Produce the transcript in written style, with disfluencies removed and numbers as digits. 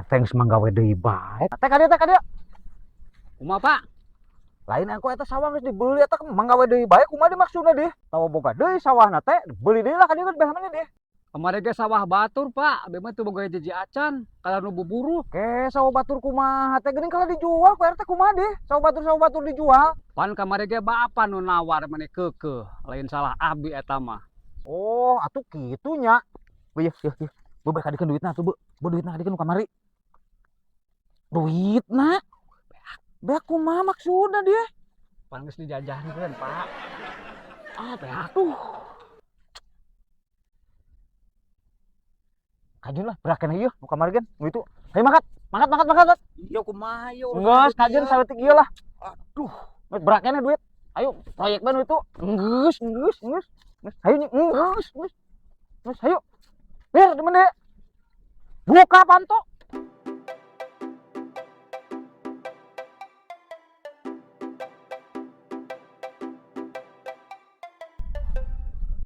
thanks manggawe deui bae. Teh ka dieu. Kumaha Pak? Lain engko eta sawah geus dibeli eta manggawe deui bae kumaha dimaksudna deh? Tawa boga deui sawahna teh beli deui lah ka dieu beh mana deh. Kemarin ge sawah batur Pak, abis mah teu boga hiji acan, kalau nu buburu. Ke sawah batur kumaha teh geuning kalau dijual ku RT kumaha deh? Sawah batur dijual. Pan kemarin ge bapa nu nawar maneh keukeuh, lain salah abi eta mah. Oh, atuh kitu nya. Beuh yeuh. Beuh kadikeun duitna atuh beuh. Beuh duitna kadikeun nu kamari. Duitna? Beuh kumaha maksudna dia? Pan geus dijajankeun Pak. Atuh. Kajeun lah, berakeun ieu nu kamari gen. Nu itu. Hayu makat. Iya kumaha ieu? Geus kajeun saeutik ieu lah. Aduh, Geus berakeun duit. Ayo, proyek bae nu itu. Geus. Hayu geus. Hayu. Biar demen deh. Buka panto.